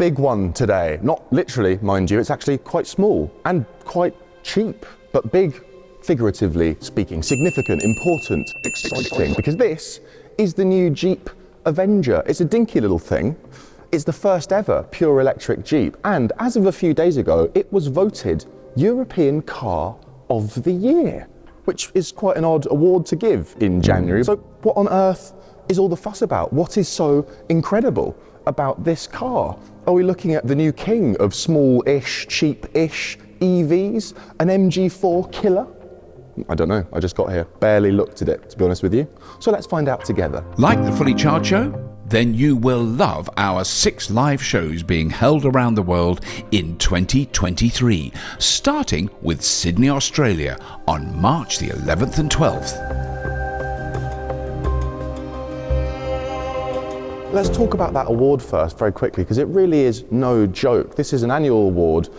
big one today. Not literally, mind you, it's actually quite small and quite cheap, but big figuratively speaking, significant, important, exciting, because this is the new Jeep Avenger. It's a dinky little thing. It's the first ever pure electric Jeep, and as of a few days ago, it was voted European Car of the Year, which is quite an odd award to give in January. So what on earth is all the fuss about? What is so incredible about this car? Are we looking at the new king of small-ish, cheap-ish EVs, an MG4 killer? I don't know, I just got here, barely looked at it, to be honest with you. So let's find out together. Like the Fully Charged Show? Then you will love our 6 live shows being held around the world in 2023, starting with Sydney, Australia on March the 11th and 12th. Let's talk about that award first very quickly, because it really is no joke. This is an annual award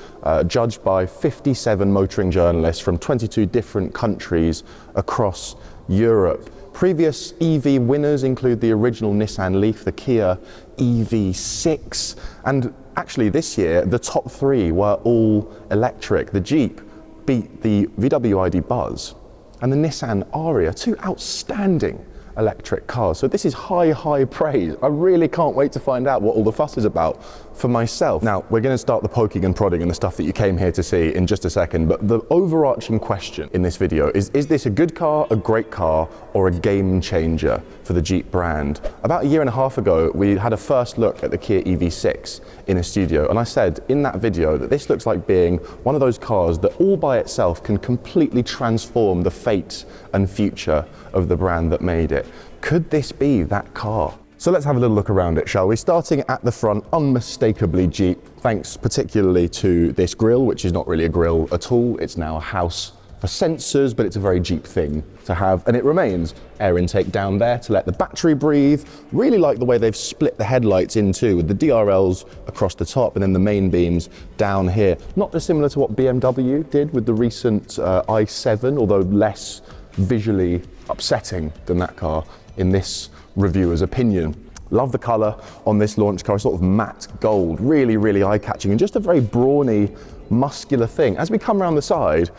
judged by 57 motoring journalists from 22 different countries across Europe. Previous EV winners include the original Nissan Leaf, the Kia EV6, and actually this year the top 3 were all electric. The Jeep beat the VW ID Buzz and the Nissan Ariya, 2 outstanding electric cars. So this is high praise. I really can't wait to find out what all the fuss is about for myself. Now, we're going to start the poking and prodding and the stuff that you came here to see in just a second, but the overarching question in this video is this a good car, a great car, or a game changer for the Jeep brand? About a year and a half ago, we had a first look at the Kia EV6 in a studio, and I said in that video that this looks like being one of those cars that all by itself can completely transform the fate and future of the brand that made it. Could this be that car? So let's have a little look around it, shall we? Starting at the front, unmistakably Jeep, thanks particularly to this grille, which is not really a grille at all. It's now a house for sensors, but it's a very Jeep thing to have, and it remains air intake down there to let the battery breathe. Really like the way they've split the headlights in two, with the DRLs across the top and then the main beams down here. Not dissimilar to what BMW did with the recent i7, although less visually upsetting than that car in this reviewer's opinion. Love the colour on this launch car, sort of matte gold, really eye-catching, and just a very brawny, muscular thing. As we come around the side,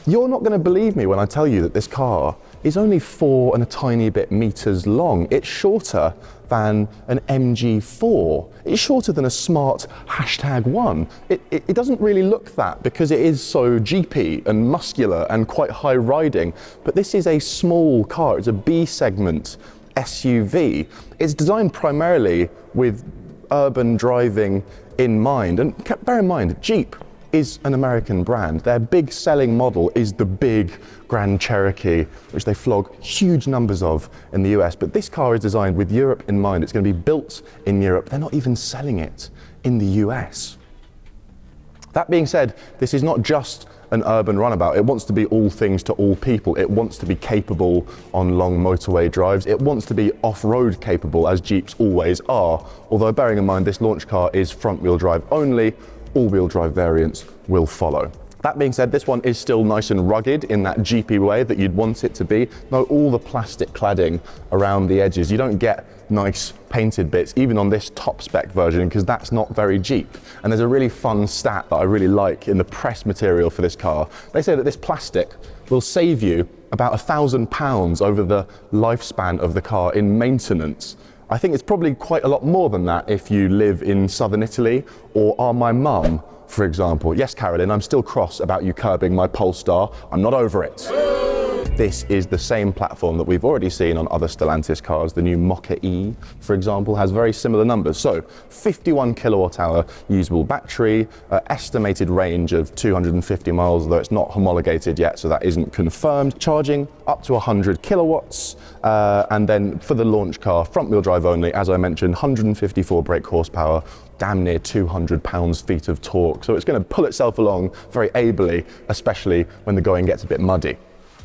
you're not going to believe me when I tell you that this car is only 4 and a tiny bit meters long. It's shorter than an MG4. It's shorter than a smart #1. It doesn't really look that because it is so Jeepy and muscular and quite high riding, but this is a small car. It's a B segment SUV. It's designed primarily with urban driving in mind, and bear in mind, Jeep is an American brand. Their big selling model is the big Grand Cherokee, which they flog huge numbers of in the US. But this car is designed with Europe in mind. It's going to be built in Europe. They're not even selling it in the US. That being said, this is not just an urban runabout. It wants to be all things to all people. It wants to be capable on long motorway drives. It wants to be off-road capable, as Jeeps always are. Although bearing in mind this launch car is front-wheel drive only, all-wheel drive variants will follow. That being said, this one is still nice and rugged in that Jeepy way that you'd want it to be. Note all the plastic cladding around the edges. You don't get nice painted bits, even on this top spec version, because that's not very Jeep. And there's a really fun stat that I really like in the press material for this car. They say that this plastic will save you about £1,000 over the lifespan of the car in maintenance. I think it's probably quite a lot more than that if you live in southern Italy or are my mum, for example. Yes, Carolyn, I'm still cross about you curbing my Polestar. I'm not over it. This is the same platform that we've already seen on other Stellantis cars. The new Mokka-e, for example, has very similar numbers. So 51 kilowatt hour usable battery, estimated range of 250 miles, although it's not homologated yet, so that isn't confirmed. Charging up to 100 kilowatts. And then for the launch car, front wheel drive only, as I mentioned, 154 brake horsepower, damn near 200 pounds-feet of torque. So it's going to pull itself along very ably, especially when the going gets a bit muddy.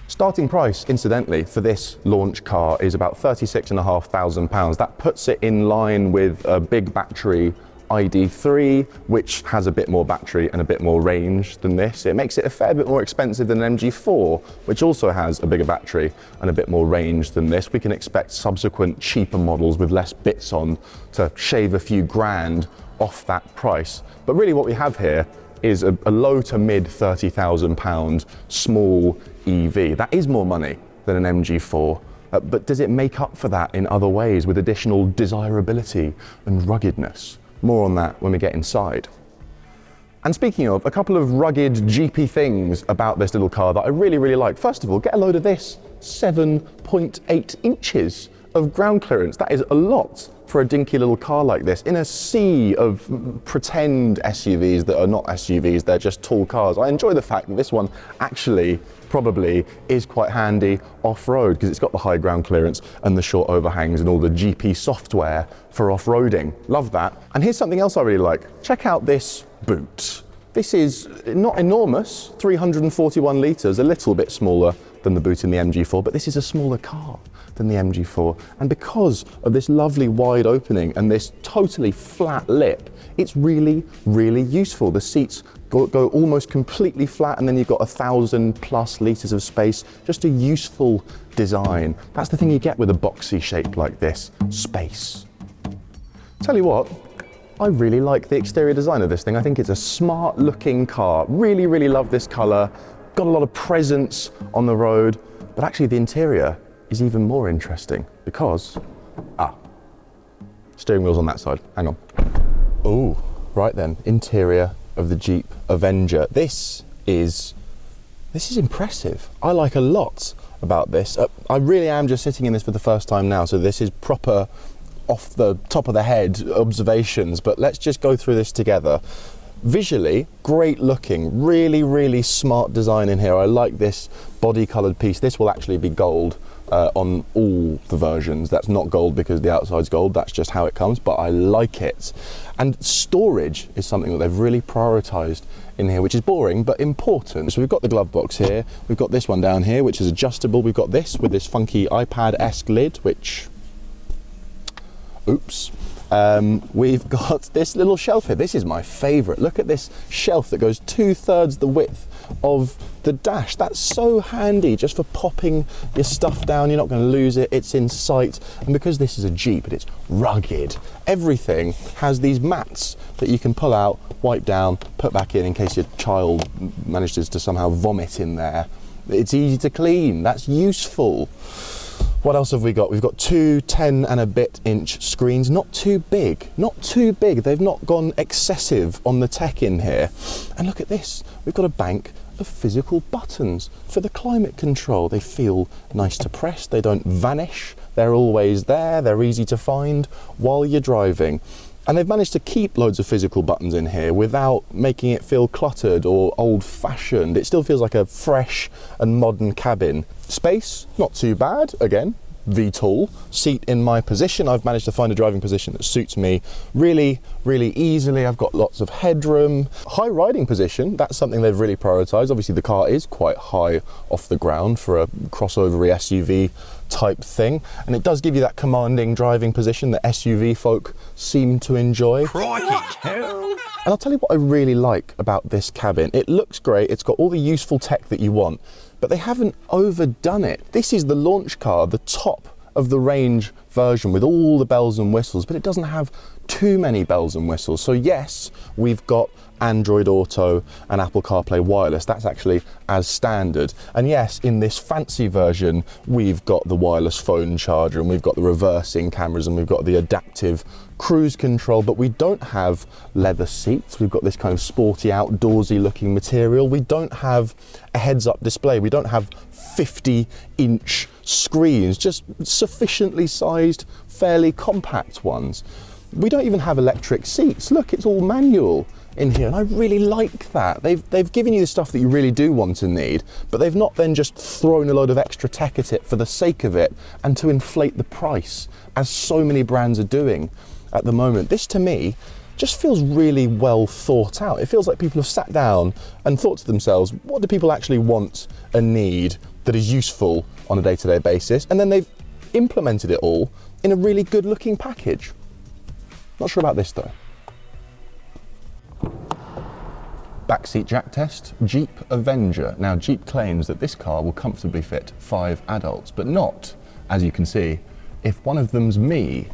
Starting price, incidentally, for this launch car is about £36,500. That puts it in line with a big battery ID3, which has a bit more battery and a bit more range than this. It makes it a fair bit more expensive than an MG4, which also has a bigger battery and a bit more range than this. We can expect subsequent cheaper models with less bits on to shave a few grand off that price. But really what we have here is a low to mid £30,000 small EV. That is more money than an MG4, but does it make up for that in other ways with additional desirability and ruggedness? More on that when we get inside. And speaking of, a couple of rugged, jeepy things about this little car that I really, really like. First of all, get a load of this, 7.8 inches of ground clearance. That is a lot for a dinky little car like this in a sea of pretend SUVs that are not SUVs, they're just tall cars. I enjoy the fact that this one actually probably is quite handy off-road because it's got the high ground clearance and the short overhangs and all the GP software for off-roading. Love that. And here's something else I really like. Check out this boot. This is not enormous, 341 litres, a little bit smaller than the boot in the MG4, but this is a smaller car than the MG4. And because of this lovely wide opening and this totally flat lip, it's really, really useful. The seats go almost completely flat and then you've got 1,000+ litres of space. Just a useful design. That's the thing you get with a boxy shape like this, space. Tell you what, I really like the exterior design of this thing. I think it's a smart looking car. Really, really love this colour. Got a lot of presence on the road, but actually the interior is even more interesting because, steering wheel's on that side, hang on. Oh, right then, interior of the Jeep Avenger. This is impressive. I like a lot about this. I really am just sitting in this for the first time now, so this is proper off the top of the head observations, but let's just go through this together. Visually, great looking, really, really smart design in here. I like this body coloured piece. This will actually be gold on all the versions. That's not gold because the outside's gold, that's just how it comes, but I like it. And storage is something that they've really prioritised in here, which is boring but important. So we've got the glove box here, we've got this one down here which is adjustable, we've got this with this funky iPad-esque lid, which, oops. We've got this little shelf here. This is my favourite. Look at this shelf that goes 2/3 the width of the dash. That's so handy just for popping your stuff down. You're not going to lose it. It's in sight. And because this is a Jeep and it's rugged, everything has these mats that you can pull out, wipe down, put back in case your child manages to somehow vomit in there. It's easy to clean. That's useful. What else have we got? We've got two 10 and a bit inch screens, not too big, not too big. They've not gone excessive on the tech in here. And look at this, we've got a bank of physical buttons for the climate control. They feel nice to press, they don't vanish, they're always there, they're easy to find while you're driving. And they've managed to keep loads of physical buttons in here without making it feel cluttered or old-fashioned. It still feels like a fresh and modern cabin. Space, not too bad, again, VTOL. Seat in my position, I've managed to find a driving position that suits me really, really easily. I've got lots of headroom. High riding position, that's something they've really prioritised. Obviously the car is quite high off the ground for a crossover SUV type thing, and it does give you that commanding driving position that SUV folk seem to enjoy. Crikey! And I'll tell you what I really like about this cabin. It looks great, it's got all the useful tech that you want, but they haven't overdone it. This is the launch car, the top of the range version with all the bells and whistles, but it doesn't have too many bells and whistles. So yes, we've got Android Auto and Apple CarPlay Wireless. That's actually as standard. And yes, in this fancy version, we've got the wireless phone charger and we've got the reversing cameras and we've got the adaptive cruise control, but we don't have leather seats. We've got this kind of sporty, outdoorsy looking material. We don't have a heads-up display. We don't have 50-inch screens, just sufficiently sized, fairly compact ones. We don't even have electric seats. Look, it's all manual in here, and I really like that. They've given you the stuff that you really do want and need, but they've not then just thrown a load of extra tech at it for the sake of it and to inflate the price, as so many brands are doing at the moment. This, to me, just feels really well thought out. It feels like people have sat down and thought to themselves, what do people actually want and need that is useful on a day-to-day basis? And then they've implemented it all in a really good looking package. Not sure about this though. Backseat jack test, Jeep Avenger. Now Jeep claims that this car will comfortably fit 5 adults, but not, as you can see, if one of them's me.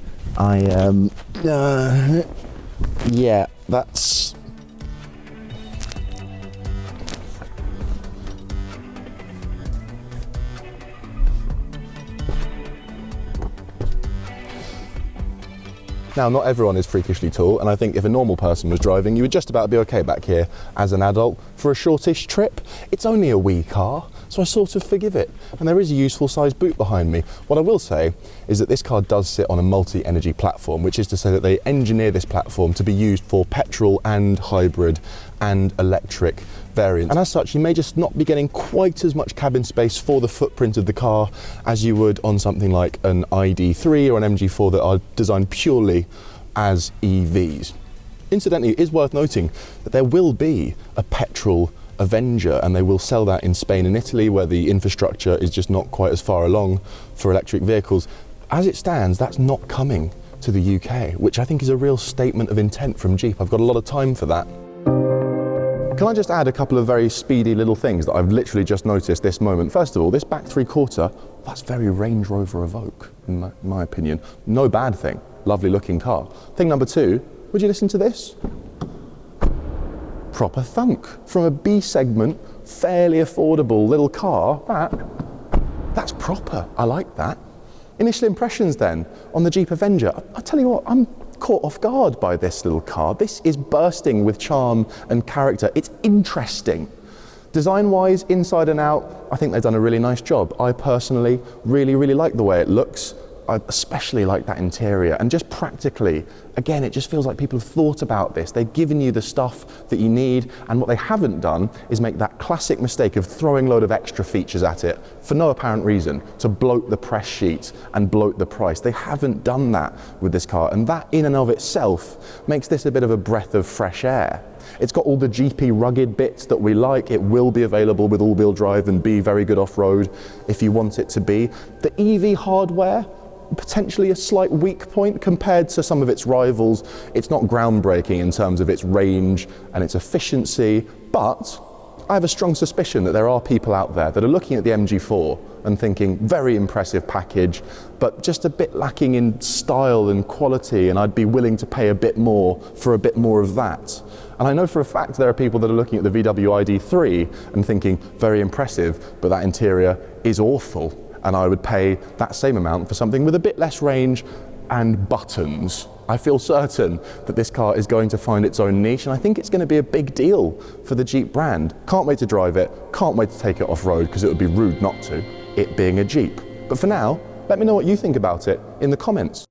Yeah, that's... Now, not everyone is freakishly tall, and I think if a normal person was driving, you would just about be okay back here as an adult for a shortish trip. It's only a wee car, so I sort of forgive it. And there is a useful sized boot behind me. What I will say is that this car does sit on a multi-energy platform, which is to say that they engineer this platform to be used for petrol and hybrid and electric variants. And as such, you may just not be getting quite as much cabin space for the footprint of the car as you would on something like an ID3 or an MG4 that are designed purely as EVs. Incidentally, it is worth noting that there will be a petrol Avenger, and they will sell that in Spain and Italy, where the infrastructure is just not quite as far along for electric vehicles. As it stands, that's not coming to the UK, which I think is a real statement of intent from Jeep. I've got a lot of time for that. Can I just add a couple of very speedy little things that I've literally just noticed this moment? First of all, this back three-quarter, that's very Range Rover Evoque, in my opinion. No bad thing, lovely looking car. Thing number two, would you listen to this? Proper thunk from a B segment, fairly affordable little car. That's proper. I like that. Initial impressions then on the Jeep Avenger. I tell you what, I'm caught off guard by this little car. This is bursting with charm and character. It's interesting. Design-wise, inside and out, I think they've done a really nice job. I personally really like the way it looks. I especially like that interior, and just practically, again, it just feels like people have thought about this. They've given you the stuff that you need, and what they haven't done is make that classic mistake of throwing a load of extra features at it for no apparent reason, to bloat the press sheet and bloat the price. They haven't done that with this car, and that in and of itself makes this a bit of a breath of fresh air. It's got all the GP rugged bits that we like. It will be available with all-wheel drive and be very good off-road if you want it to be. The EV hardware, potentially a slight weak point compared to some of its rivals. It's not groundbreaking in terms of its range and its efficiency, but I have a strong suspicion that there are people out there that are looking at the MG4 and thinking, very impressive package, but just a bit lacking in style and quality, and I'd be willing to pay a bit more for a bit more of that. And I know for a fact there are people that are looking at the VW ID3 and thinking, very impressive, but that interior is awful. And I would pay that same amount for something with a bit less range and buttons. I feel certain that this car is going to find its own niche, and I think it's going to be a big deal for the Jeep brand. Can't wait to drive it, can't wait to take it off-road, because it would be rude not to, it being a Jeep. But for now, let me know what you think about it in the comments.